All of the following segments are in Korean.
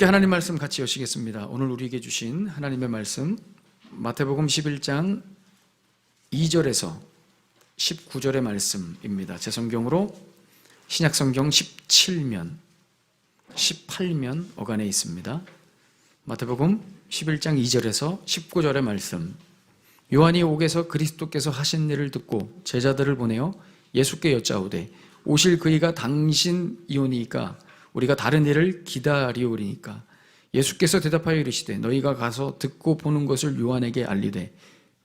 하나님 말씀 같이 여시겠습니다. 오늘 우리에게 주신 하나님의 말씀 마태복음 11장 2절에서 19절의 말씀입니다. 제 성경으로 신약성경 17면 18면 어간에 있습니다. 마태복음 11장 2절에서 19절의 말씀. 요한이 옥에서 그리스도께서 하신 일을 듣고 제자들을 보내어 예수께 여짜오되 오실 그이가 당신이오니까 우리가 다른 일을 기다리오리니까. 예수께서 대답하여 이르시되 너희가 가서 듣고 보는 것을 요한에게 알리되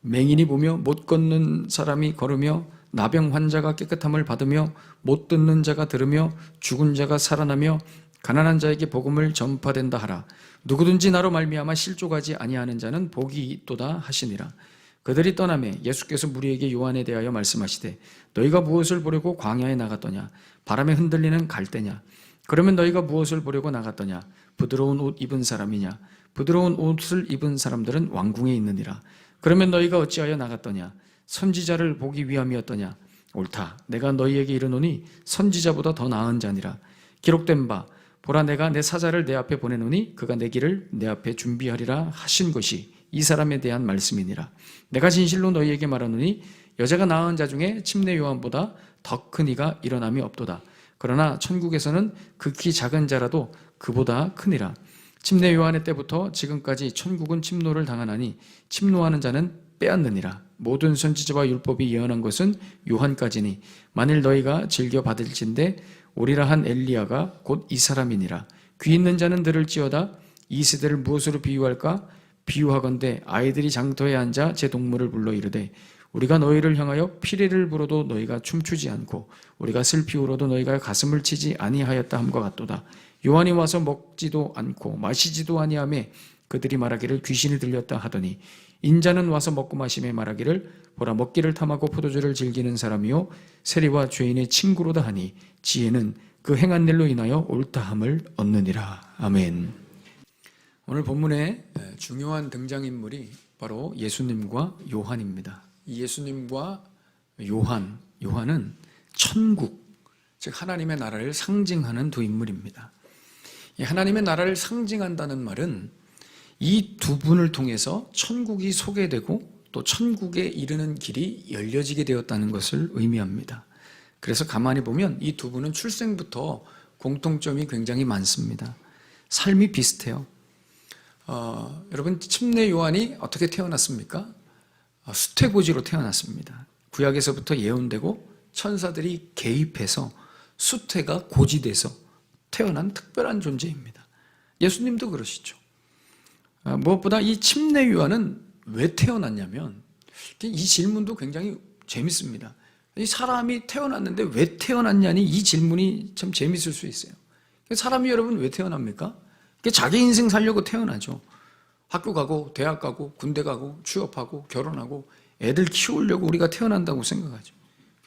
맹인이 보며 못 걷는 사람이 걸으며 나병 환자가 깨끗함을 받으며 못 듣는 자가 들으며 죽은 자가 살아나며 가난한 자에게 복음을 전파된다 하라. 누구든지 나로 말미암아 실족하지 아니하는 자는 복이 있도다 하시니라. 그들이 떠나매 예수께서 무리에게 요한에 대하여 말씀하시되 너희가 무엇을 보려고 광야에 나갔더냐? 바람에 흔들리는 갈대냐? 그러면 너희가 무엇을 보려고 나갔더냐? 부드러운 옷 입은 사람이냐? 부드러운 옷을 입은 사람들은 왕궁에 있느니라. 그러면 너희가 어찌하여 나갔더냐? 선지자를 보기 위함이었더냐? 옳다. 내가 너희에게 이르노니 선지자보다 더 나은 자니라. 기록된 바 보라 내가 내 사자를 내 앞에 보내노니 그가 내 길을 내 앞에 준비하리라 하신 것이 이 사람에 대한 말씀이니라. 내가 진실로 너희에게 말하노니 여자가 낳은 자 중에 침례 요한보다 더 큰 이가 일어남이 없도다. 그러나 천국에서는 극히 작은 자라도 그보다 크니라. 침례 요한의 때부터 지금까지 천국은 침노를 당하나니 침노하는 자는 빼앗느니라. 모든 선지자와 율법이 예언한 것은 요한까지니 만일 너희가 즐겨 받을진대 오리라 한 엘리야가 곧 이 사람이니라. 귀 있는 자는 들을지어다. 이 세대를 무엇으로 비유할까? 비유하건대 아이들이 장터에 앉아 제 동물을 불러 이르되 우리가 너희를 향하여 피리를 불어도 너희가 춤추지 않고 우리가 슬피 울어도 너희가 가슴을 치지 아니하였다 함과 같도다. 요한이 와서 먹지도 않고 마시지도 아니하며 그들이 말하기를 귀신이 들렸다 하더니 인자는 와서 먹고 마시며 말하기를 보라 먹기를 탐하고 포도주를 즐기는 사람이요 세리와 죄인의 친구로다 하니 지혜는 그 행한 일로 인하여 옳다함을 얻느니라. 아멘. 오늘 본문의 중요한 등장인물이 바로 예수님과 요한입니다. 이 예수님과 요한은 천국, 즉 하나님의 나라를 상징하는 두 인물입니다. 이 하나님의 나라를 상징한다는 말은 이 두 분을 통해서 천국이 소개되고 또 천국에 이르는 길이 열려지게 되었다는 것을 의미합니다. 그래서 가만히 보면 이 두 분은 출생부터 공통점이 굉장히 많습니다. 삶이 비슷해요. 여러분 침례 요한이 어떻게 태어났습니까? 수태고지로 태어났습니다. 구약에서부터 예언되고 천사들이 개입해서 수태가 고지돼서 태어난 특별한 존재입니다. 예수님도 그러시죠. 무엇보다 이 침례 요한은 왜 태어났냐면 이 질문도 굉장히 재밌습니다. 이 사람이 태어났는데 왜 태어났냐니 이 질문이 참 재밌을 수 있어요. 사람이 여러분 왜 태어납니까? 자기 인생 살려고 태어나죠. 학교 가고 대학 가고 군대 가고 취업하고 결혼하고 애들 키우려고 우리가 태어난다고 생각하죠.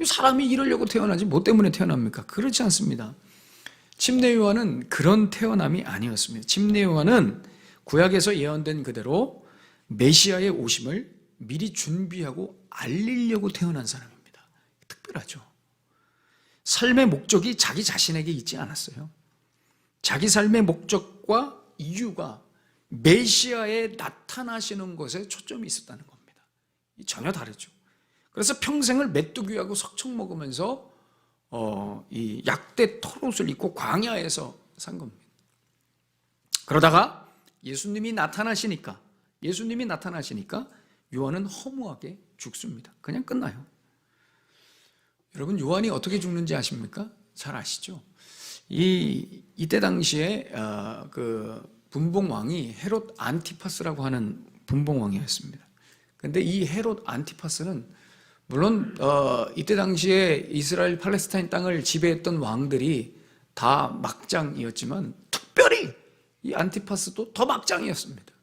사람이 이러려고 태어나지 뭐 때문에 태어납니까? 그렇지 않습니다. 침례 요한은 그런 태어남이 아니었습니다. 침례 요한은 구약에서 예언된 그대로 메시아의 오심을 미리 준비하고 알리려고 태어난 사람입니다. 특별하죠. 삶의 목적이 자기 자신에게 있지 않았어요. 자기 삶의 목적과 이유가 메시아에 나타나시는 것에 초점이 있었다는 겁니다. 전혀 다르죠. 그래서 평생을 메뚜기하고 석청 먹으면서 이 약대 털옷을 입고 광야에서 산 겁니다. 그러다가 예수님이 나타나시니까 요한은 허무하게 죽습니다. 그냥 끝나요. 여러분 요한이 어떻게 죽는지 아십니까? 잘 아시죠? 이때 당시에 그 분봉왕이 헤롯 안티파스라고 하는 분봉왕이었습니다. 그런데 이 헤롯 안티파스는 물론 이때 당시에 이스라엘 팔레스타인 땅을 지배했던 왕들이 다 막장이었지만 특별히 이 안티파스도 더 막장이었습니다.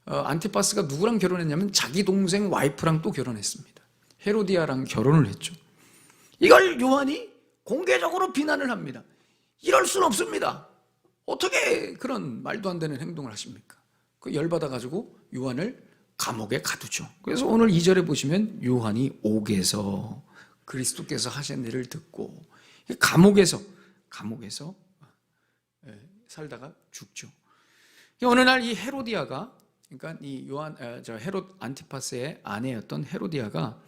안티파스가 누구랑 결혼했냐면 자기 동생 와이프랑 또 결혼했습니다. 헤로디아랑 결혼을 했죠. 이걸 요한이 공개적으로 비난을 합니다. 이럴 수는 없습니다. 어떻게 그런 말도 안 되는 행동을 하십니까? 열받아가지고 요한을 감옥에 가두죠. 그래서 오늘 2절에 보시면 요한이 옥에서 그리스도께서 하신 일을 듣고 감옥에서 살다가 죽죠. 어느 날 이 헤로디아가, 그러니까 이 헤롯 안티파스의 아내였던 헤로디아가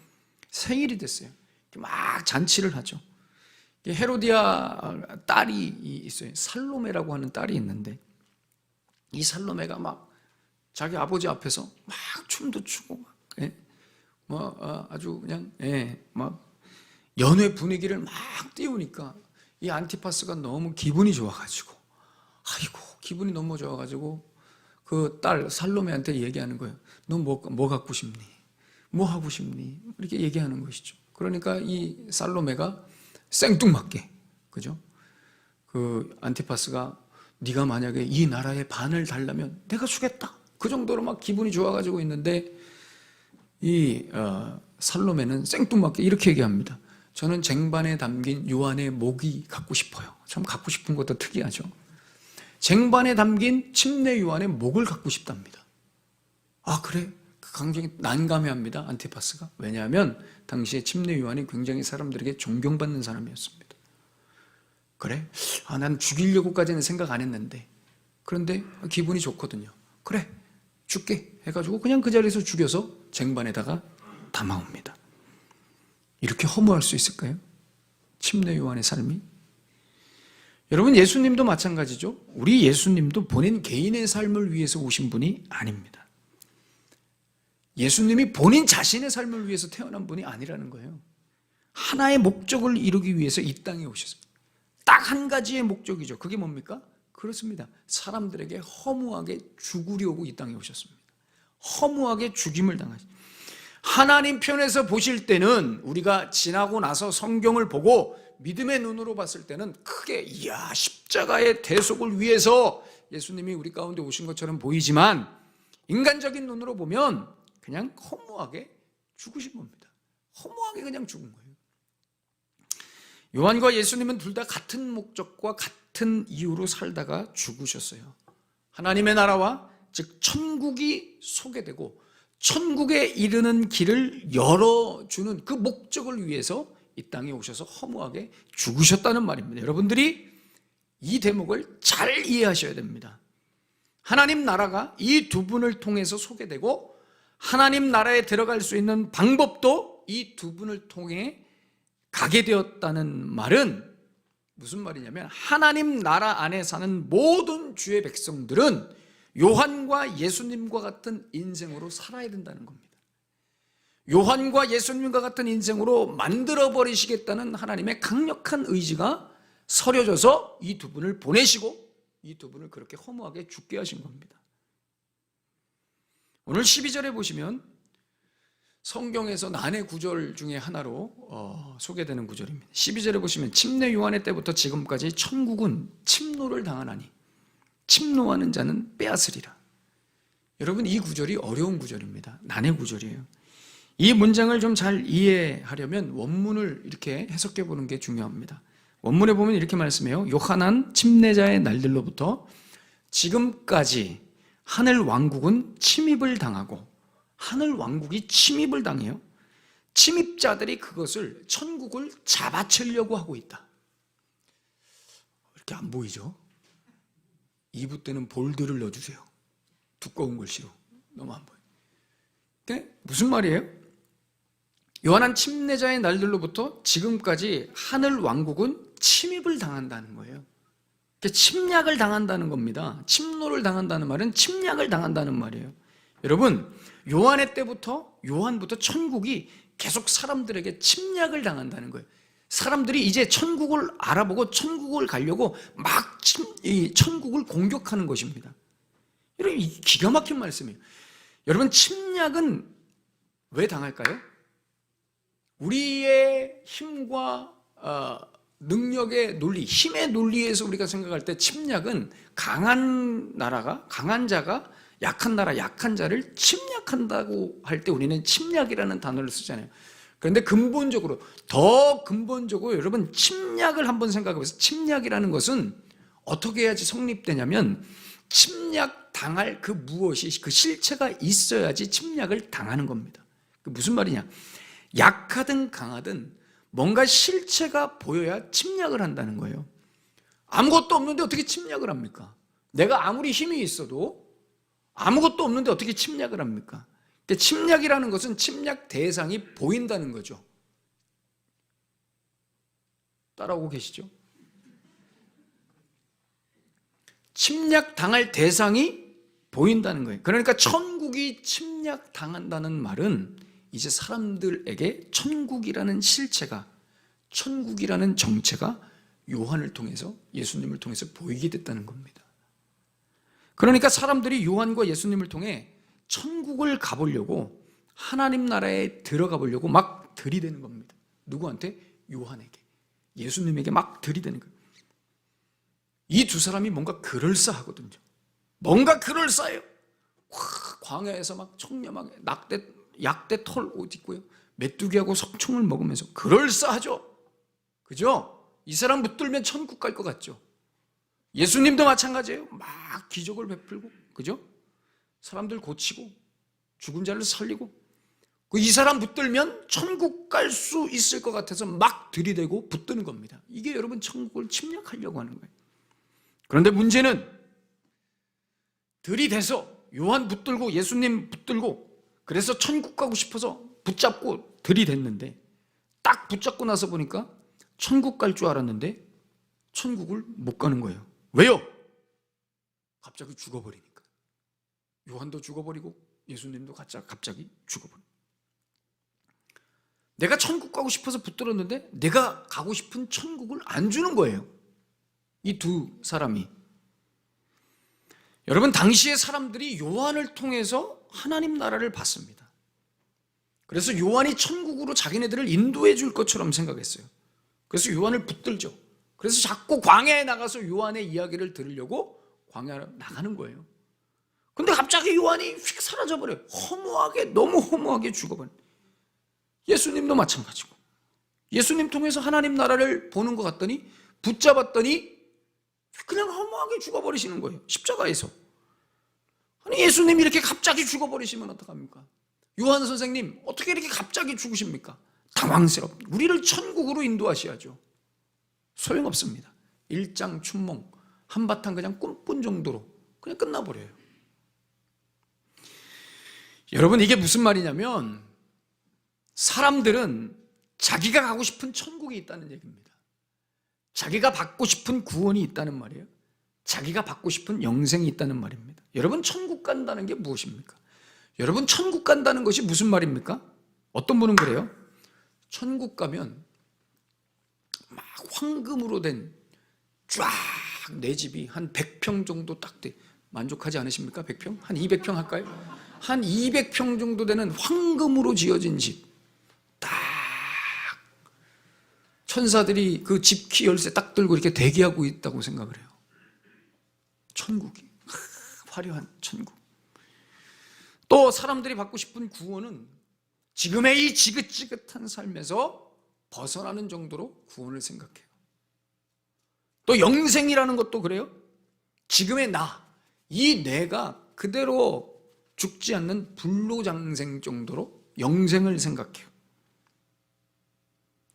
생일이 됐어요. 막 잔치를 하죠. 헤로디아 딸이 있어요. 살로메라고 하는 딸이 있는데, 이 살로메가 막 자기 아버지 앞에서 막 춤도 추고 아주 그냥 막 연회 분위기를 막 띄우니까 이 안티파스가 너무 기분이 좋아가지고, 기분이 너무 좋아가지고 그 딸 살로메한테 얘기하는 거예요. 너 뭐 갖고 싶니? 뭐 하고 싶니? 이렇게 얘기하는 것이죠. 그러니까 이 살로메가 생뚱맞게, 그죠? 그 안티파스가 네가 만약에 이 나라의 반을 달라면 내가 주겠다. 그 정도로 막 기분이 좋아가지고 있는데, 이 살로메는 생뚱맞게 이렇게 얘기합니다. 저는 쟁반에 담긴 요한의 목이 갖고 싶어요. 참 갖고 싶은 것도 특이하죠. 쟁반에 담긴 침례 요한의 목을 갖고 싶답니다. 그래? 굉장히 난감해합니다, 안티파스가. 왜냐하면 당시에 침례 요한이 굉장히 사람들에게 존경받는 사람이었습니다. 그래? 난 죽이려고까지는 생각 안 했는데, 그런데 기분이 좋거든요. 그래, 줄게 해가지고 그냥 그 자리에서 죽여서 쟁반에다가 담아옵니다. 이렇게 허무할 수 있을까요? 침례 요한의 삶이. 여러분, 예수님도 마찬가지죠. 우리 예수님도 본인 개인의 삶을 위해서 오신 분이 아닙니다. 예수님이 본인 자신의 삶을 위해서 태어난 분이 아니라는 거예요. 하나의 목적을 이루기 위해서 이 땅에 오셨습니다. 딱 한 가지의 목적이죠. 그게 뭡니까? 그렇습니다. 사람들에게 허무하게 죽으려고 이 땅에 오셨습니다. 허무하게 죽임을 당하셨습니다. 하나님 편에서 보실 때는, 우리가 지나고 나서 성경을 보고 믿음의 눈으로 봤을 때는 크게 십자가의 대속을 위해서 예수님이 우리 가운데 오신 것처럼 보이지만, 인간적인 눈으로 보면 그냥 허무하게 죽으신 겁니다. 허무하게 그냥 죽은 거예요. 요한과 예수님은 둘 다 같은 목적과 같은 이유로 살다가 죽으셨어요. 하나님의 나라와, 즉 천국이 소개되고 천국에 이르는 길을 열어주는 그 목적을 위해서 이 땅에 오셔서 허무하게 죽으셨다는 말입니다. 여러분들이 이 대목을 잘 이해하셔야 됩니다. 하나님 나라가 이 두 분을 통해서 소개되고, 하나님 나라에 들어갈 수 있는 방법도 이 두 분을 통해 가게 되었다는 말은 무슨 말이냐면, 하나님 나라 안에 사는 모든 주의 백성들은 요한과 예수님과 같은 인생으로 살아야 된다는 겁니다. 요한과 예수님과 같은 인생으로 만들어버리시겠다는 하나님의 강력한 의지가 서려져서 이 두 분을 보내시고 이 두 분을 그렇게 허무하게 죽게 하신 겁니다. 오늘 12절에 보시면 성경에서 난해 구절 중에 하나로 소개되는 구절입니다. 12절에 보시면 침례 요한의 때부터 지금까지 천국은 침노를 당하나니 침노하는 자는 빼앗으리라. 여러분, 이 구절이 어려운 구절입니다. 난해 구절이에요. 이 문장을 좀 잘 이해하려면 원문을 이렇게 해석해 보는 게 중요합니다. 원문에 보면 이렇게 말씀해요. 요한한 침례자의 날들로부터 지금까지 하늘 왕국은 침입을 당하고, 하늘 왕국이 침입을 당해요. 침입자들이 그것을, 천국을 잡아채려고 하고 있다. 이렇게 안 보이죠? 2부 때는 볼드를 넣어주세요. 두꺼운 글씨로. 너무 안 보여요. 그게 무슨 말이에요? 요한한 침례자의 날들로부터 지금까지 하늘 왕국은 침입을 당한다는 거예요. 침략을 당한다는 겁니다. 침노를 당한다는 말은 침략을 당한다는 말이에요. 여러분, 요한의 때부터, 요한부터 천국이 계속 사람들에게 침략을 당한다는 거예요. 사람들이 이제 천국을 알아보고 천국을 가려고 막 이 천국을 공격하는 것입니다. 여러분, 이 기가 막힌 말씀이에요. 여러분, 침략은 왜 당할까요? 우리의 힘과 능력의 논리, 힘의 논리에서 우리가 생각할 때 침략은 강한 나라가, 강한 자가 약한 나라, 약한 자를 침략한다고 할 때 우리는 침략이라는 단어를 쓰잖아요. 그런데 근본적으로, 더 근본적으로 여러분, 침략을 한번 생각해 보세요. 침략이라는 것은 어떻게 해야지 성립되냐면, 침략 당할 그 무엇이, 그 실체가 있어야지 침략을 당하는 겁니다. 그 무슨 말이냐? 약하든 강하든 뭔가 실체가 보여야 침략을 한다는 거예요. 아무것도 없는데 어떻게 침략을 합니까? 내가 아무리 힘이 있어도 아무것도 없는데 어떻게 침략을 합니까? 그러니까 침략이라는 것은 침략 대상이 보인다는 거죠. 따라오고 계시죠? 침략당할 대상이 보인다는 거예요. 그러니까 천국이 침략당한다는 말은 이제 사람들에게 천국이라는 실체가, 천국이라는 정체가 요한을 통해서, 예수님을 통해서 보이게 됐다는 겁니다. 그러니까 사람들이 요한과 예수님을 통해 천국을 가보려고, 하나님 나라에 들어가 보려고 막 들이대는 겁니다. 누구한테? 요한에게, 예수님에게 막 들이대는 거예요. 이 두 사람이 뭔가 그럴싸하거든요. 뭔가 그럴싸해요. 광야에서 막 청렴하게 약대 털 옷 입고요, 메뚜기하고 석청을 먹으면서 그럴싸하죠. 그죠? 이 사람 붙들면 천국 갈 것 같죠. 예수님도 마찬가지예요. 막 기적을 베풀고, 그죠? 사람들 고치고 죽은 자를 살리고, 이 사람 붙들면 천국 갈 수 있을 것 같아서 막 들이대고 붙드는 겁니다. 이게 여러분 천국을 침략하려고 하는 거예요. 그런데 문제는 들이대서 요한 붙들고 예수님 붙들고 그래서 천국 가고 싶어서 붙잡고 들이댔는데, 딱 붙잡고 나서 보니까 천국 갈 줄 알았는데 천국을 못 가는 거예요. 왜요? 갑자기 죽어버리니까. 요한도 죽어버리고 예수님도 갑자기 죽어버리고. 내가 천국 가고 싶어서 붙들었는데 내가 가고 싶은 천국을 안 주는 거예요, 이 두 사람이. 여러분, 당시의 사람들이 요한을 통해서 하나님 나라를 봤습니다. 그래서 요한이 천국으로 자기네들을 인도해 줄 것처럼 생각했어요. 그래서 요한을 붙들죠. 그래서 자꾸 광야에 나가서 요한의 이야기를 들으려고 광야로 나가는 거예요. 근데 갑자기 요한이 휙 사라져버려요. 허무하게, 너무 허무하게 죽어버려요. 예수님도 마찬가지고. 예수님 통해서 하나님 나라를 보는 것 같더니, 붙잡았더니 그냥 허무하게 죽어버리시는 거예요, 십자가에서. 아니, 예수님이 이렇게 갑자기 죽어버리시면 어떡합니까? 요한 선생님 어떻게 이렇게 갑자기 죽으십니까? 당황스럽다. 우리를 천국으로 인도하셔야죠. 소용없습니다. 일장춘몽, 한바탕 그냥 꿈꾼 정도로 그냥 끝나버려요. 여러분, 이게 무슨 말이냐면 사람들은 자기가 가고 싶은 천국이 있다는 얘기입니다. 자기가 받고 싶은 구원이 있다는 말이에요. 자기가 받고 싶은 영생이 있다는 말입니다. 여러분, 천국 간다는 게 무엇입니까? 여러분, 천국 간다는 것이 무슨 말입니까? 어떤 분은 그래요. 천국 가면 막 황금으로 된 쫙 내 집이 한 100평 정도 딱 돼. 만족하지 않으십니까? 100평? 한 200평 할까요? 한 200평 정도 되는 황금으로 지어진 집, 딱 천사들이 그 집키 열쇠 딱 들고 이렇게 대기하고 있다고 생각을 해요. 천국이, 화려한 천국. 또 사람들이 받고 싶은 구원은 지금의 이 지긋지긋한 삶에서 벗어나는 정도로 구원을 생각해요. 또 영생이라는 것도 그래요. 지금의 이 뇌가 그대로 죽지 않는 불로장생 정도로 영생을 생각해요.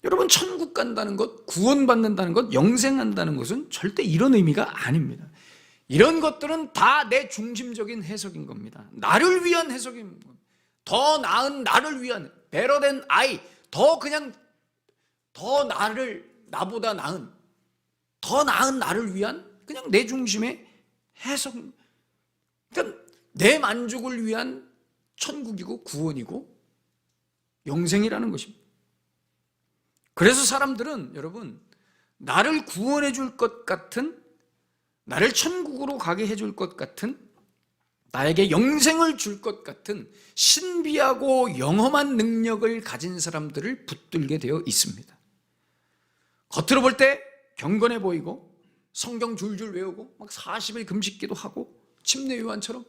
여러분, 천국 간다는 것, 구원받는다는 것, 영생한다는 것은 절대 이런 의미가 아닙니다. 이런 것들은 다 내 중심적인 해석인 겁니다. 나를 위한 해석인 겁니다. 더 나은 나를 위한, better than I, 나보다 나은, 더 나은 나를 위한 그냥 내 중심의 해석. 그러니까 내 만족을 위한 천국이고 구원이고 영생이라는 것입니다. 그래서 사람들은 여러분, 나를 구원해 줄 것 같은, 나를 천국으로 가게 해줄 것 같은, 나에게 영생을 줄 것 같은 신비하고 영험한 능력을 가진 사람들을 붙들게 되어 있습니다. 겉으로 볼 때 경건해 보이고 성경 줄줄 외우고 막 40일 금식기도 하고 침례 요한처럼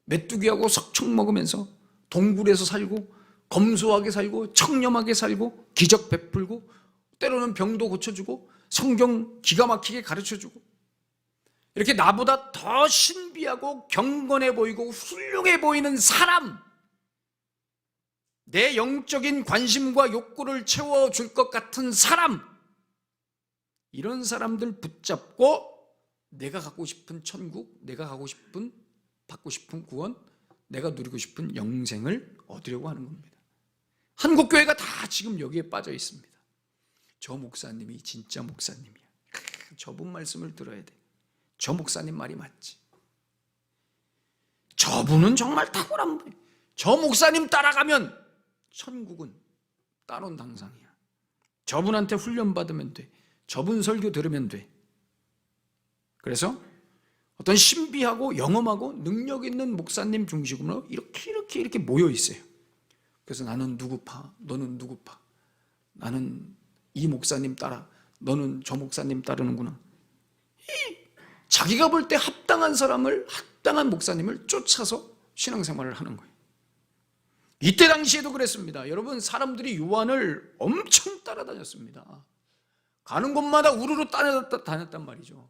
메뚜기하고 석청 먹으면서 동굴에서 살고 검소하게 살고 청렴하게 살고 기적 베풀고 때로는 병도 고쳐주고 성경 기가 막히게 가르쳐주고, 이렇게 나보다 더 신비하고 경건해 보이고 훌륭해 보이는 사람, 내 영적인 관심과 욕구를 채워줄 것 같은 사람, 이런 사람들 붙잡고 내가 갖고 싶은 천국, 내가 받고 싶은 구원, 내가 누리고 싶은 영생을 얻으려고 하는 겁니다. 한국 교회가 다 지금 여기에 빠져 있습니다. 저 목사님이 진짜 목사님이야. 저분 말씀을 들어야 돼. 저 목사님 말이 맞지. 저분은 정말 탁월한 분이야. 저 목사님 따라가면 천국은 따놓은 당상이야. 저분한테 훈련받으면 돼. 저분 설교 들으면 돼. 그래서 어떤 신비하고 영험하고 능력 있는 목사님 중심으로 이렇게 모여 있어요. 그래서 나는 누구파, 너는 누구파, 나는 이 목사님 따라, 너는 저 목사님 따르는구나. 자기가 볼 때 합당한 사람을, 합당한 목사님을 쫓아서 신앙생활을 하는 거예요. 이때 당시에도 그랬습니다. 여러분, 사람들이 요한을 엄청 따라다녔습니다. 가는 곳마다 우르르 다녔단 말이죠.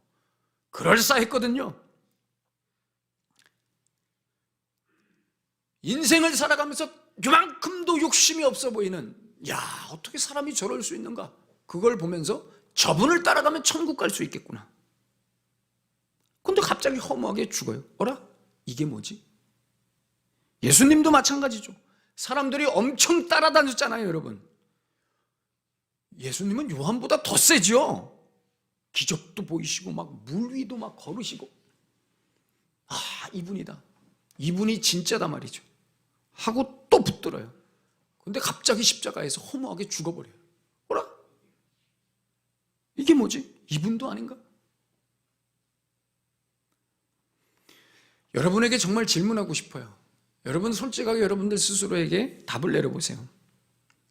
그럴싸했거든요. 인생을 살아가면서 요만큼도 욕심이 없어 보이는, 야, 어떻게 사람이 저럴 수 있는가? 그걸 보면서 저분을 따라가면 천국 갈 수 있겠구나. 근데 갑자기 허무하게 죽어요. 어라? 이게 뭐지? 예수님도 마찬가지죠. 사람들이 엄청 따라다녔잖아요, 여러분. 예수님은 요한보다 더 세죠. 기적도 보이시고 막 물 위도 막 걸으시고, 아, 이분이다, 이분이 진짜다 말이죠 하고 또 붙들어요. 근데 갑자기 십자가에서 허무하게 죽어버려요. 어라? 이게 뭐지? 이분도 아닌가? 여러분에게 정말 질문하고 싶어요. 여러분 솔직하게 여러분들 스스로에게 답을 내려보세요.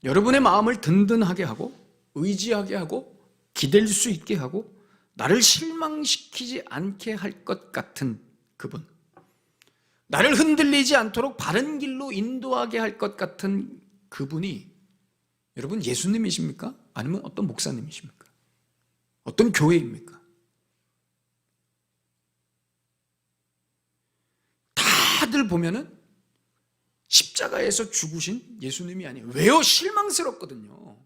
여러분의 마음을 든든하게 하고 의지하게 하고 기댈 수 있게 하고 나를 실망시키지 않게 할 것 같은 그분, 나를 흔들리지 않도록 바른 길로 인도하게 할 것 같은 그분이 여러분 예수님이십니까? 아니면 어떤 목사님이십니까? 어떤 교회입니까? 다들 보면은 십자가에서 죽으신 예수님이 아니에요. 왜요? 실망스럽거든요.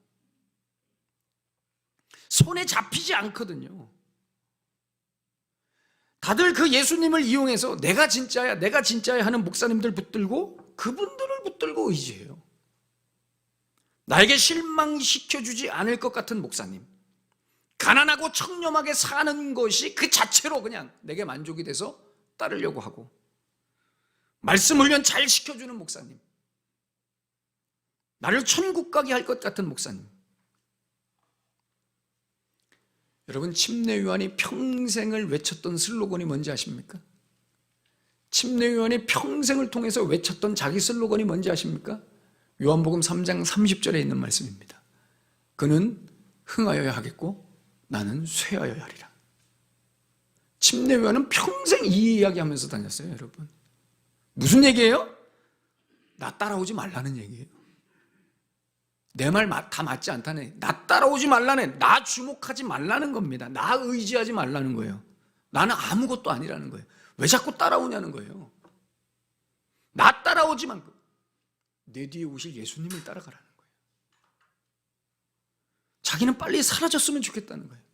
손에 잡히지 않거든요. 다들 그 예수님을 이용해서 내가 진짜야, 내가 진짜야 하는 목사님들 붙들고 그분들을 붙들고 의지해요. 나에게 실망시켜주지 않을 것 같은 목사님, 가난하고 청렴하게 사는 것이 그 자체로 그냥 내게 만족이 돼서 따르려고 하고, 말씀 훈련 잘 시켜주는 목사님, 나를 천국 가게 할 것 같은 목사님. 여러분, 침례 요한이 평생을 외쳤던 슬로건이 뭔지 아십니까? 침례 요한이 평생을 통해서 외쳤던 자기 슬로건이 뭔지 아십니까? 요한복음 3장 30절에 있는 말씀입니다. 그는 흥하여야 하겠고 나는 쇠하여야 하리라. 침례 요한은 평생 이 이야기 하면서 다녔어요, 여러분. 무슨 얘기예요? 나 따라오지 말라는 얘기예요. 내 말 다 맞지 않다네. 나 따라오지 말라네. 나 주목하지 말라는 겁니다. 나 의지하지 말라는 거예요. 나는 아무것도 아니라는 거예요. 왜 자꾸 따라오냐는 거예요. 나 따라오지만 내 뒤에 오실 예수님을 따라가라는 거예요. 자기는 빨리 사라졌으면 좋겠다는 거예요.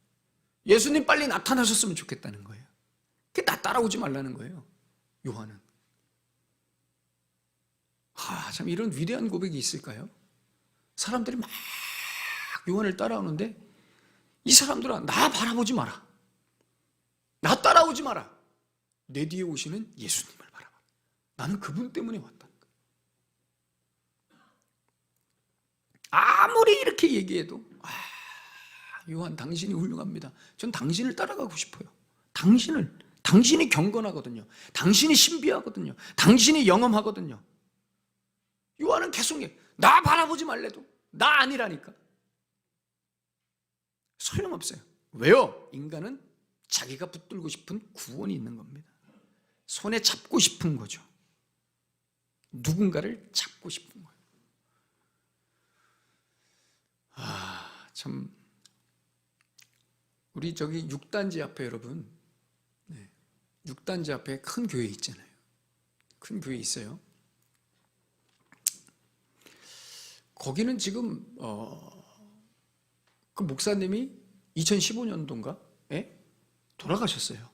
예수님 빨리 나타나셨으면 좋겠다는 거예요. 그게 나 따라오지 말라는 거예요, 요한은. 참 이런 위대한 고백이 있을까요? 사람들이 막 요한을 따라오는데 이 사람들아, 나 바라보지 마라. 나 따라오지 마라. 내 뒤에 오시는 예수님을 바라봐. 나는 그분 때문에 왔다는 거예요. 아무리 이렇게 얘기해도 요한 당신이 훌륭합니다. 전 당신을 따라가고 싶어요. 당신이 경건하거든요. 당신이 신비하거든요. 당신이 영험하거든요. 요한은 계속 나 바라보지 말래도 나 아니라니까. 소용없어요. 왜요? 인간은 자기가 붙들고 싶은 구원이 있는 겁니다. 손에 잡고 싶은 거죠. 누군가를 잡고 싶은 거예요. 참 우리 저기 6단지 앞에 여러분, 6단지 앞에 큰 교회 있잖아요. 큰 교회 있어요. 거기는 지금 그 목사님이 2015년도인가? 돌아가셨어요.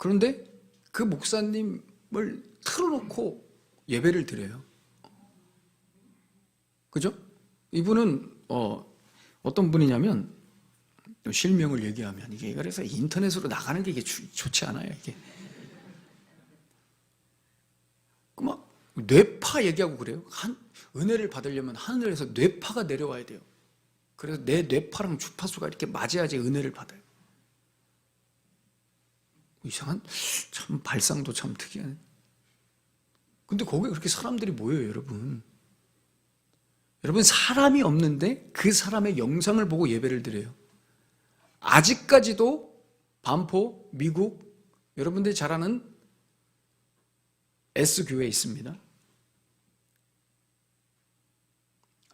그런데 그 목사님을 틀어놓고 예배를 드려요. 그죠? 이분은 어떤 분이냐면, 실명을 얘기하면 이게, 그래서 인터넷으로 나가는 게 이게 좋지 않아요. 이게 막 뇌파 얘기하고 그래요. 은혜를 받으려면 하늘에서 뇌파가 내려와야 돼요. 그래서 내 뇌파랑 주파수가 이렇게 맞아야지 은혜를 받아요. 이상한, 참 발상도 참 특이하네. 근데 거기에 그렇게 사람들이 모여요, 여러분. 여러분, 사람이 없는데 그 사람의 영상을 보고 예배를 드려요. 아직까지도 반포, 미국, 여러분들이 잘 아는 S교회에 있습니다.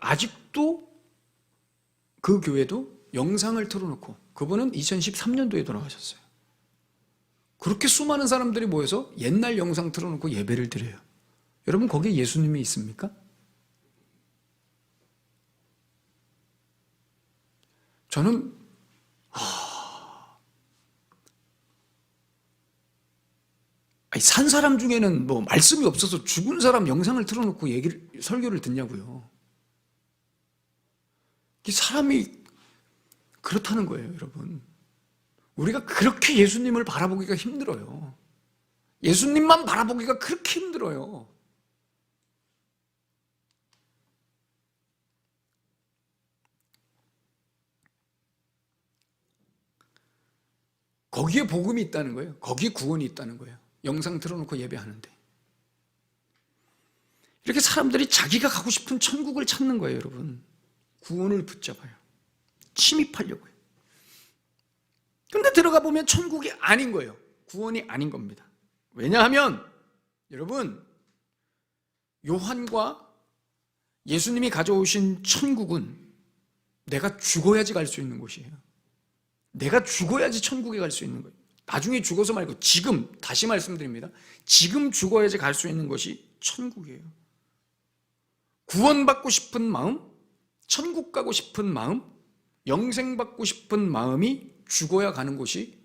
아직도 그 교회도 영상을 틀어놓고, 그분은 2013년도에 돌아가셨어요. 그렇게 수많은 사람들이 모여서 옛날 영상 틀어놓고 예배를 드려요. 여러분, 거기에 예수님이 있습니까? 저는 산 사람 중에는 뭐 말씀이 없어서 죽은 사람 영상을 틀어놓고 설교를 듣냐고요. 사람이 그렇다는 거예요, 여러분. 우리가 그렇게 예수님을 바라보기가 힘들어요. 예수님만 바라보기가 그렇게 힘들어요. 거기에 복음이 있다는 거예요. 거기에 구원이 있다는 거예요. 영상 틀어놓고 예배하는데. 이렇게 사람들이 자기가 가고 싶은 천국을 찾는 거예요, 여러분. 구원을 붙잡아요. 침입하려고요. 근데 들어가 보면 천국이 아닌 거예요. 구원이 아닌 겁니다. 왜냐하면 여러분, 요한과 예수님이 가져오신 천국은 내가 죽어야지 갈 수 있는 곳이에요. 내가 죽어야지 천국에 갈 수 있는 거예요. 나중에 죽어서 말고 지금, 다시 말씀드립니다. 지금 죽어야지 갈 수 있는 것이 천국이에요. 구원받고 싶은 마음, 천국 가고 싶은 마음, 영생받고 싶은 마음이 죽어야 가는 곳이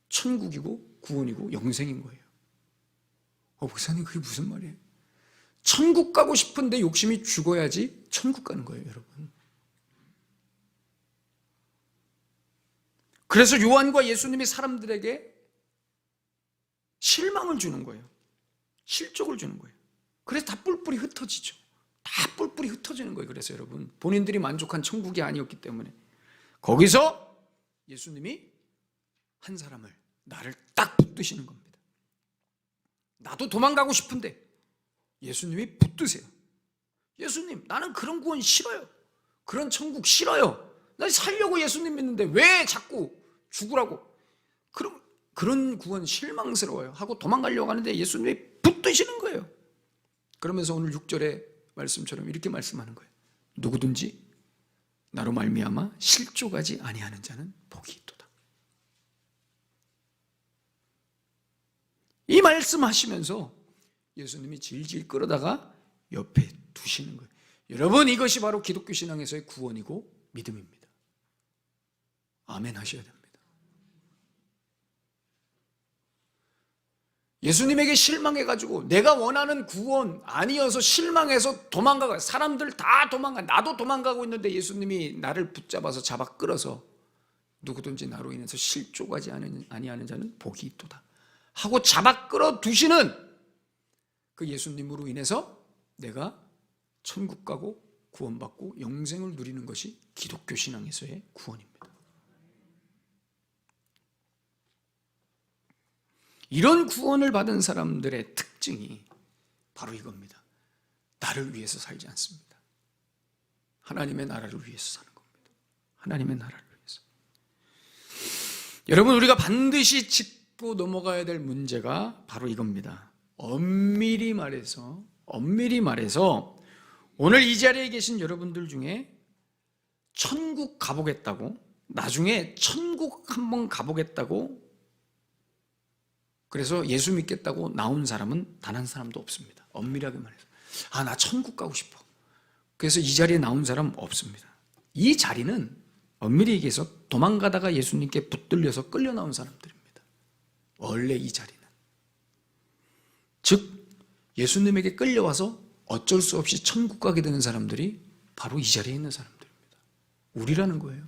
천국이고 구원이고 영생인 거예요. 목사님, 그게 무슨 말이에요? 천국 가고 싶은데 욕심이 죽어야지 천국 가는 거예요, 여러분. 그래서 요한과 예수님이 사람들에게 실망을 주는 거예요. 실족을 주는 거예요. 그래서 다 뿔뿔이 흩어지죠. 다 뿔뿔이 흩어지는 거예요. 그래서 여러분, 본인들이 만족한 천국이 아니었기 때문에 거기서 예수님이 한 사람을, 나를 딱 붙드시는 겁니다. 나도 도망가고 싶은데 예수님이 붙드세요. 예수님, 나는 그런 구원 싫어요. 그런 천국 싫어요. 나 살려고 예수님 믿는데 왜 자꾸 죽으라고? 그런 구원 실망스러워요 하고 도망가려고 하는데 예수님이 붙드시는 거예요. 그러면서 오늘 6절의 말씀처럼 이렇게 말씀하는 거예요. 누구든지 나로 말미암아 실족하지 아니하는 자는 복이 있도다. 이 말씀하시면서 예수님이 질질 끌어다가 옆에 두시는 거예요. 여러분, 이것이 바로 기독교 신앙에서의 구원이고 믿음입니다. 아멘 하셔야 됩니다. 예수님에게 실망해가지고 내가 원하는 구원 아니어서 실망해서 도망가고, 사람들 다 도망가, 나도 도망가고 있는데 예수님이 나를 붙잡아서 잡아 끌어서 누구든지 나로 인해서 실족하지 아니하는 자는 복이 있도다 하고 잡아 끌어 두시는 그 예수님으로 인해서 내가 천국 가고 구원받고 영생을 누리는 것이 기독교 신앙에서의 구원입니다. 이런 구원을 받은 사람들의 특징이 바로 이겁니다. 나를 위해서 살지 않습니다. 하나님의 나라를 위해서 사는 겁니다. 하나님의 나라를 위해서. 여러분, 우리가 반드시 짚고 넘어가야 될 문제가 바로 이겁니다. 엄밀히 말해서 오늘 이 자리에 계신 여러분들 중에 천국 가보겠다고, 나중에 천국 한번 가보겠다고, 그래서 예수 믿겠다고 나온 사람은 단 한 사람도 없습니다. 엄밀하게 말해서. 나 천국 가고 싶어. 그래서 이 자리에 나온 사람 없습니다. 이 자리는 엄밀히 얘기해서 도망가다가 예수님께 붙들려서 끌려 나온 사람들입니다. 원래 이 자리는. 즉 예수님에게 끌려와서 어쩔 수 없이 천국 가게 되는 사람들이 바로 이 자리에 있는 사람들입니다. 우리라는 거예요.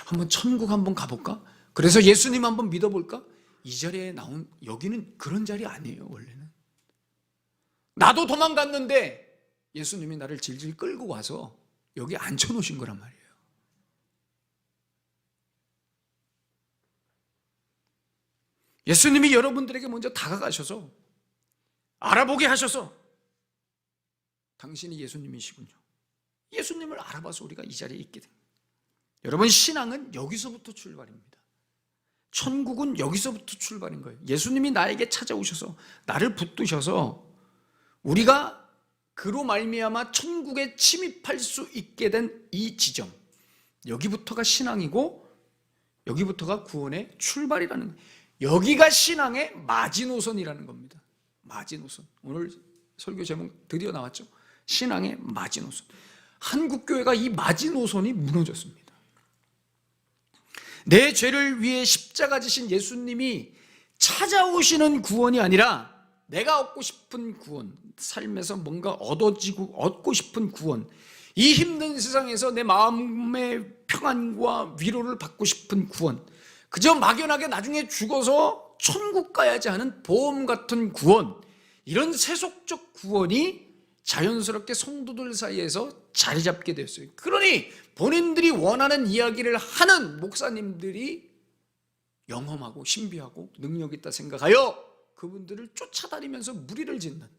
한번 천국 한번 가볼까? 그래서 예수님 한번 믿어볼까? 이 자리에 나온, 여기는 그런 자리 아니에요. 원래는 나도 도망갔는데 예수님이 나를 질질 끌고 와서 여기 앉혀놓으신 거란 말이에요. 예수님이 여러분들에게 먼저 다가가셔서 알아보게 하셔서 당신이 예수님이시군요. 예수님을 알아봐서 우리가 이 자리에 있게 됩니다. 여러분, 신앙은 여기서부터 출발입니다. 천국은 여기서부터 출발인 거예요. 예수님이 나에게 찾아오셔서 나를 붙드셔서 우리가 그로 말미암아 천국에 침입할 수 있게 된 이 지점, 여기부터가 신앙이고 여기부터가 구원의 출발이라는 거예요. 여기가 신앙의 마지노선이라는 겁니다. 마지노선. 오늘 설교 제목 드디어 나왔죠. 신앙의 마지노선. 한국교회가 이 마지노선이 무너졌습니다. 내 죄를 위해 십자가 지신 예수님이 찾아오시는 구원이 아니라 내가 얻고 싶은 구원, 삶에서 뭔가 얻고 싶은 구원, 이 힘든 세상에서 내 마음의 평안과 위로를 받고 싶은 구원, 그저 막연하게 나중에 죽어서 천국 가야지 하는 보험 같은 구원, 이런 세속적 구원이 자연스럽게 성도들 사이에서 자리 잡게 됐어요. 그러니 본인들이 원하는 이야기를 하는 목사님들이 영험하고 신비하고 능력 있다 생각하여 그분들을 쫓아다니면서 무리를 짓는,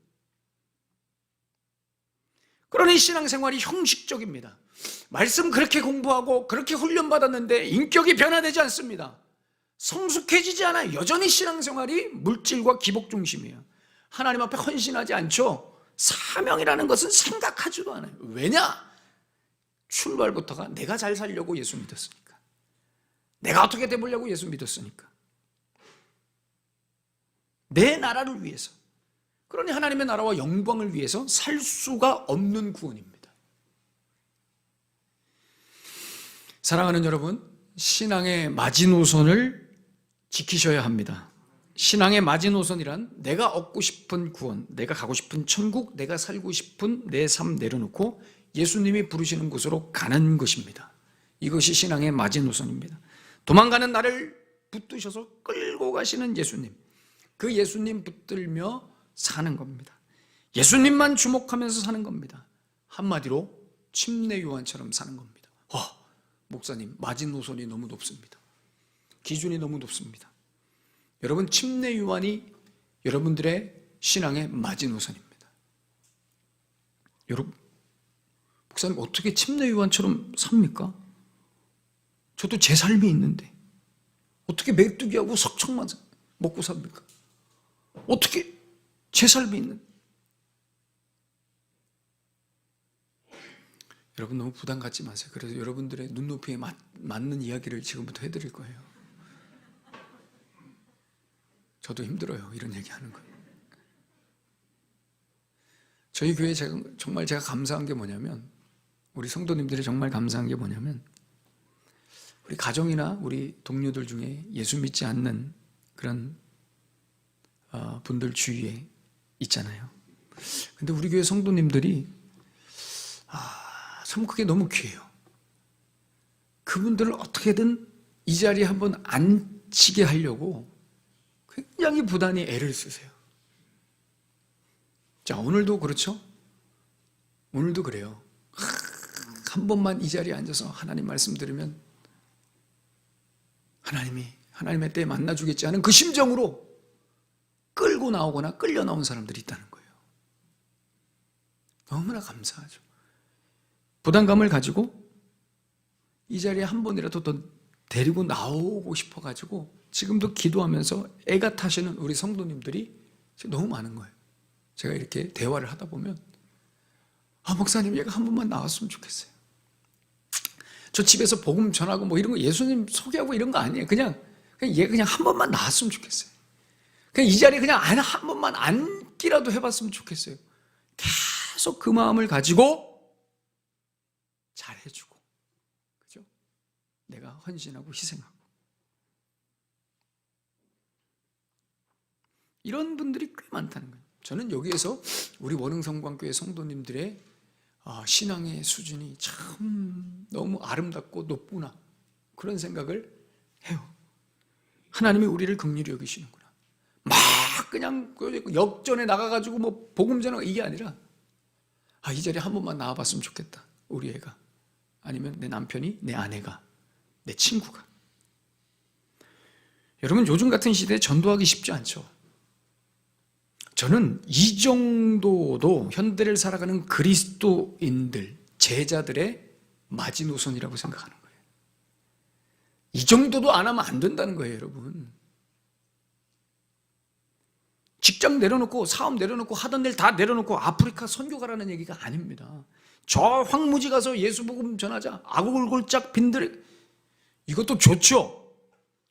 그러니 신앙생활이 형식적입니다. 말씀 그렇게 공부하고 그렇게 훈련받았는데 인격이 변화되지 않습니다. 성숙해지지 않아요. 여전히 신앙생활이 물질과 기복 중심이에요. 하나님 앞에 헌신하지 않죠. 사명이라는 것은 생각하지도 않아요. 왜냐? 출발부터가 내가 잘 살려고 예수 믿었으니까, 내가 어떻게 돼보려고 예수 믿었으니까, 내 나라를 위해서, 그러니 하나님의 나라와 영광을 위해서 살 수가 없는 구원입니다. 사랑하는 여러분, 신앙의 마지노선을 지키셔야 합니다. 신앙의 마지노선이란 내가 얻고 싶은 구원, 내가 가고 싶은 천국, 내가 살고 싶은 내 삶 내려놓고 예수님이 부르시는 곳으로 가는 것입니다. 이것이 신앙의 마지노선입니다. 도망가는 나를 붙드셔서 끌고 가시는 예수님, 그 예수님 붙들며 사는 겁니다. 예수님만 주목하면서 사는 겁니다. 한마디로 침례 요한처럼 사는 겁니다. 목사님, 마지노선이 너무 높습니다. 기준이 너무 높습니다. 여러분, 침례 요한이 여러분들의 신앙의 마지노선입니다. 여러분, 목사님 어떻게 침례 요한처럼 삽니까? 저도 제 삶이 있는데 어떻게 메뚜기하고 석청만 먹고 삽니까? 어떻게 제 삶이 있는데? 여러분, 너무 부담 갖지 마세요. 그래서 여러분들의 눈높이에 맞는 이야기를 지금부터 해드릴 거예요. 저도 힘들어요, 이런 얘기하는 거. 저희 교회에 정말 제가 감사한 게 뭐냐면, 우리 성도님들이 정말 감사한 게 뭐냐면, 우리 가정이나 우리 동료들 중에 예수 믿지 않는 그런 분들 주위에 있잖아요. 근데 우리 교회 성도님들이 참 그게 너무 귀해요. 그분들을 어떻게든 이 자리에 한번 앉히게 하려고 굉장히 부단히 애를 쓰세요. 자, 오늘도 그렇죠? 오늘도 그래요. 한 번만 이 자리에 앉아서 하나님 말씀 들으면 하나님이 하나님의 때에 만나주겠지 하는 그 심정으로 끌고 나오거나 끌려 나온 사람들이 있다는 거예요. 너무나 감사하죠. 부담감을 가지고 이 자리에 한 번이라도 더 데리고 나오고 싶어가지고 지금도 기도하면서 애가 타시는 우리 성도님들이 너무 많은 거예요. 제가 이렇게 대화를 하다 보면 목사님, 얘가 한 번만 나왔으면 좋겠어요. 저 집에서 복음 전하고 뭐 이런 거 예수님 소개하고 이런 거 아니에요. 그냥 얘가 그냥 한 번만 나왔으면 좋겠어요. 그냥 이 자리에 그냥 한 번만 앉기라도 해봤으면 좋겠어요. 계속 그 마음을 가지고 잘해주고, 그죠? 내가 헌신하고 희생하고. 이런 분들이 꽤 많다는 거예요. 저는 여기에서 우리 원흥성광교회 성도님들의 신앙의 수준이 참 너무 아름답고 높구나, 그런 생각을 해요. 하나님이 우리를 긍휼히 여기시는구나. 막 그냥 역전에 나가가지고 뭐 복음 전하고 이게 아니라, 이 자리에 한 번만 나와봤으면 좋겠다, 우리 애가, 아니면 내 남편이, 내 아내가, 내 친구가. 여러분, 요즘 같은 시대에 전도하기 쉽지 않죠. 저는 이 정도도 현대를 살아가는 그리스도인들, 제자들의 마지노선이라고 생각하는 거예요. 이 정도도 안 하면 안 된다는 거예요, 여러분. 직장 내려놓고, 사업 내려놓고, 하던 일 다 내려놓고 아프리카 선교 가라는 얘기가 아닙니다. 저 황무지 가서 예수 복음 전하자, 아골골짝 빈들, 이것도 좋죠.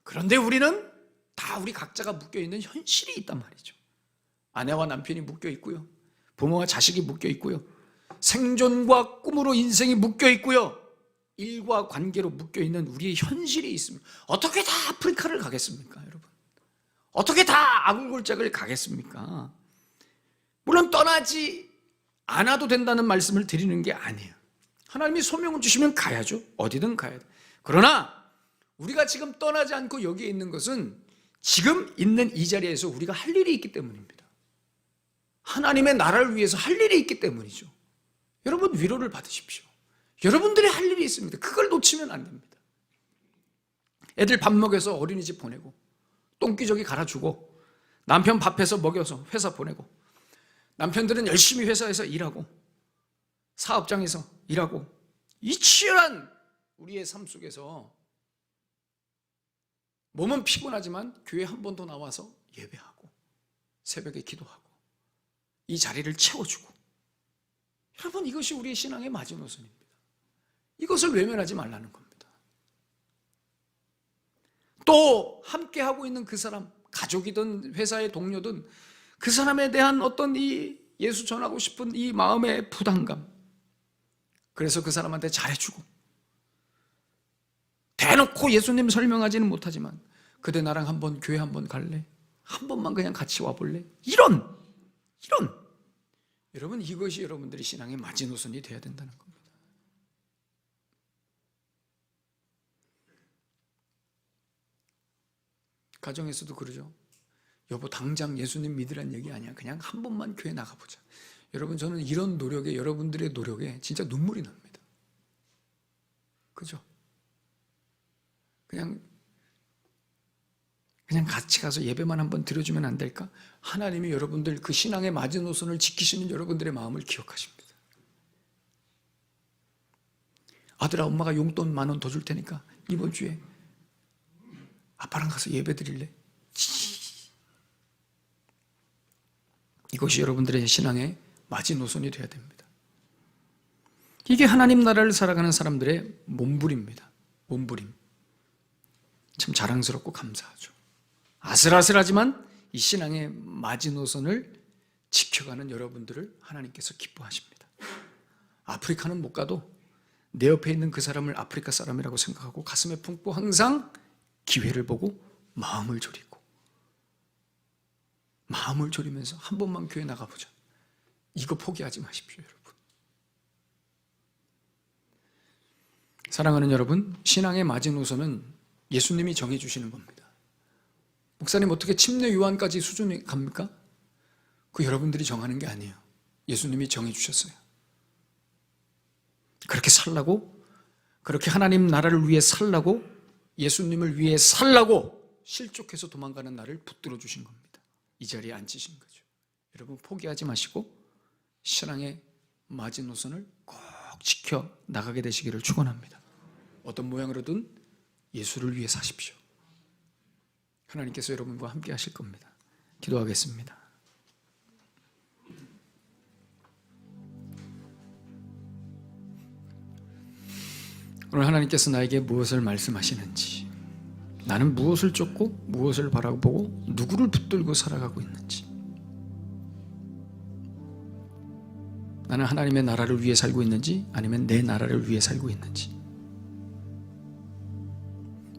그런데 우리는 다 우리 각자가 묶여있는 현실이 있단 말이죠. 아내와 남편이 묶여 있고요, 부모와 자식이 묶여 있고요, 생존과 꿈으로 인생이 묶여 있고요, 일과 관계로 묶여 있는 우리의 현실이 있습니다. 어떻게 다 아프리카를 가겠습니까, 여러분? 어떻게 다 아굴골짝을 가겠습니까? 물론 떠나지 않아도 된다는 말씀을 드리는 게 아니에요. 하나님이 소명을 주시면 가야죠. 어디든 가야 돼. 그러나 우리가 지금 떠나지 않고 여기에 있는 것은 지금 있는 이 자리에서 우리가 할 일이 있기 때문입니다. 하나님의 나라를 위해서 할 일이 있기 때문이죠. 여러분, 위로를 받으십시오. 여러분들이 할 일이 있습니다. 그걸 놓치면 안 됩니다. 애들 밥 먹여서 어린이집 보내고, 똥기저귀 갈아주고, 남편 밥해서 먹여서 회사 보내고, 남편들은 열심히 회사에서 일하고, 사업장에서 일하고, 이 치열한 우리의 삶 속에서 몸은 피곤하지만 교회 한 번 더 나와서 예배하고, 새벽에 기도하고, 이 자리를 채워주고. 여러분, 이것이 우리의 신앙의 마지노선입니다. 이것을 외면하지 말라는 겁니다. 또 함께하고 있는 그 사람, 가족이든 회사의 동료든, 그 사람에 대한 어떤 이 예수 전하고 싶은 이 마음의 부담감, 그래서 그 사람한테 잘해주고, 대놓고 예수님 설명하지는 못하지만 그대 나랑 한번 교회 한번 갈래? 한 번만 그냥 같이 와볼래? 이런 여러분, 이것이 여러분들이 신앙의 마지노선이 되어야 된다는 겁니다. 가정에서도 그러죠. 여보, 당장 예수님 믿으란 얘기 아니야. 그냥 한 번만 교회 나가보자. 여러분, 저는 이런 노력에, 여러분들의 노력에 진짜 눈물이 납니다. 그죠? 그냥 같이 가서 예배만 한번 드려주면 안 될까? 하나님이 여러분들 그 신앙의 마지노선을 지키시는 여러분들의 마음을 기억하십니다. 아들아, 엄마가 용돈 10,000원 더 줄 테니까 이번 주에 아빠랑 가서 예배 드릴래? 이것이 여러분들의 신앙의 마지노선이 되어야 됩니다. 이게 하나님 나라를 살아가는 사람들의 몸부림입니다. 몸부림. 참 자랑스럽고 감사하죠. 아슬아슬하지만 이 신앙의 마지노선을 지켜가는 여러분들을 하나님께서 기뻐하십니다. 아프리카는 못 가도 내 옆에 있는 그 사람을 아프리카 사람이라고 생각하고 가슴에 품고 항상 기회를 보고 마음을 졸이면서 한 번만 교회 나가보자. 이거 포기하지 마십시오, 여러분. 사랑하는 여러분, 신앙의 마지노선은 예수님이 정해주시는 겁니다. 목사님, 어떻게 침례 요한까지 수준이 갑니까? 그 여러분들이 정하는 게 아니에요. 예수님이 정해주셨어요. 그렇게 살라고, 그렇게 하나님 나라를 위해 살라고, 예수님을 위해 살라고 실족해서 도망가는 나를 붙들어 주신 겁니다. 이 자리에 앉히신 거죠. 여러분, 포기하지 마시고 신앙의 마지노선을 꼭 지켜 나가게 되시기를 축원합니다. 어떤 모양으로든 예수를 위해 사십시오. 하나님께서 여러분과 함께 하실 겁니다. 기도하겠습니다. 오늘 하나님께서 나에게 무엇을 말씀하시는지, 나는 무엇을 쫓고 무엇을 바라보고 누구를 붙들고 살아가고 있는지, 나는 하나님의 나라를 위해 살고 있는지 아니면 내 나라를 위해 살고 있는지.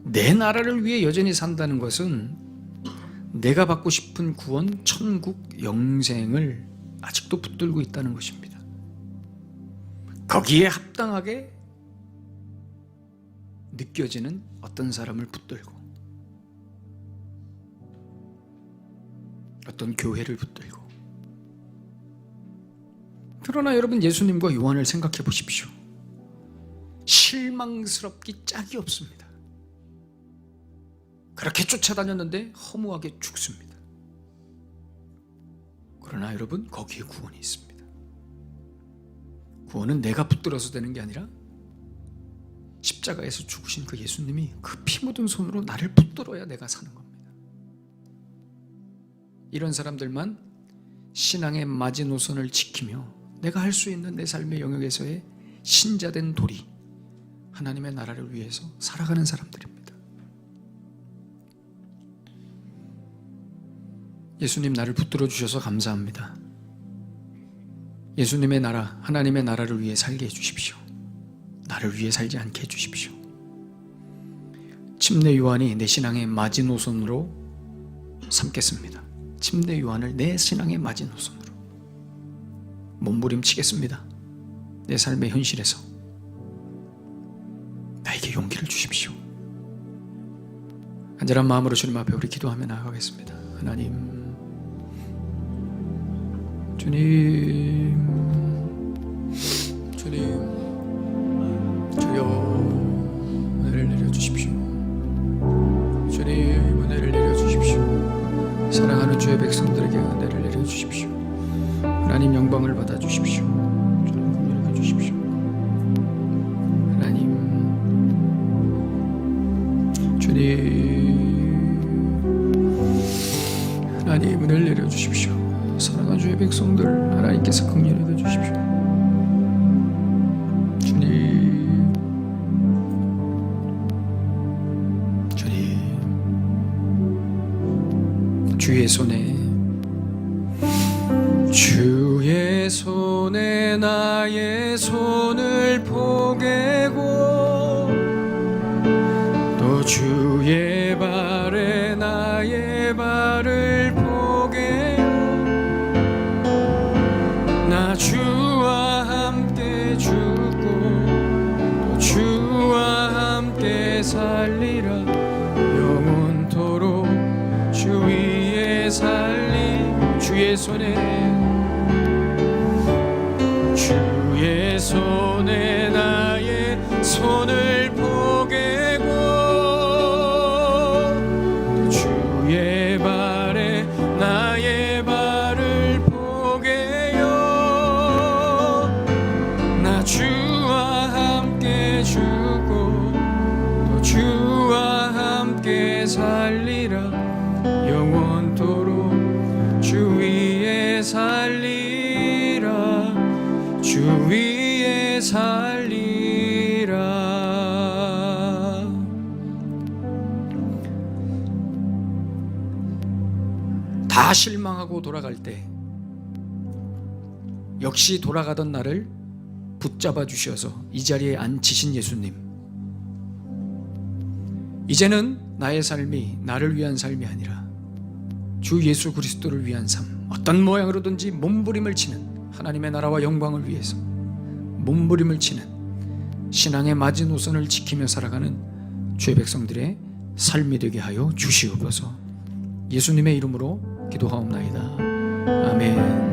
내 나라를 위해 여전히 산다는 것은 내가 받고 싶은 구원, 천국, 영생을 아직도 붙들고 있다는 것입니다. 거기에 합당하게 느껴지는 어떤 사람을 붙들고, 어떤 교회를 붙들고. 그러나 여러분, 예수님과 요한을 생각해 보십시오. 실망스럽기 짝이 없습니다. 그렇게 쫓아다녔는데 허무하게 죽습니다. 그러나 여러분, 거기에 구원이 있습니다. 구원은 내가 붙들어서 되는 게 아니라 십자가에서 죽으신 그 예수님이 그 피 묻은 손으로 나를 붙들어야 내가 사는 겁니다. 이런 사람들만 신앙의 마지노선을 지키며 내가 할 수 있는 내 삶의 영역에서의 신자된 도리, 하나님의 나라를 위해서 살아가는 사람들입니다. 예수님, 나를 붙들어 주셔서 감사합니다. 예수님의 나라, 하나님의 나라를 위해 살게 해주십시오. 나를 위해 살지 않게 해주십시오. 침례 요한이 내 신앙의 마지노선으로 삼겠습니다. 침례 요한을 내 신앙의 마지노선으로 몸부림치겠습니다. 내 삶의 현실에서 나에게 용기를 주십시오. 간절한 마음으로 주님 앞에 우리 기도하며 나아가겠습니다. 하나님, 주님, 주여 은혜를 내려주십시오. 주님, 은혜를 내려주십시오. 사랑하는 주의 백성들에게 은혜를 내려주십시오. 하나님, 영광을 받아주십시오. 주님, 긍휼히 주십시오. 하나님, 주님, 하나님, 은혜를 내려주십시오. 사랑하는 주의 백성들, 하나님께서 긍휼히 여겨주십시오. 주님, 주의 손에 나의 손을 포개고, 또 주의 발에 나의 발을 포개요. 나 주와 함께 죽고 또 주와 함께 살리라. 영원토록 주 위에 살리. 주의 손에 나의 손을 포개고, 또 주의 발에 나의 발을 포개요. 나 주와 함께 죽고 또 주와 함께 살리라. 영원토록 주 위에 살리라. 주 위에 살리라. 다 실망하고 돌아갈 때 역시 돌아가던 나를 붙잡아 주셔서 이 자리에 앉히신 예수님, 이제는 나의 삶이 나를 위한 삶이 아니라 주 예수 그리스도를 위한 삶, 어떤 모양으로든지 몸부림을 치는, 하나님의 나라와 영광을 위해서 몸부림을 치는 신앙의 마지노선을 지키며 살아가는 주의 백성들의 삶이 되게 하여 주시옵소서. 예수님의 이름으로 기도하옵나이다. 아멘.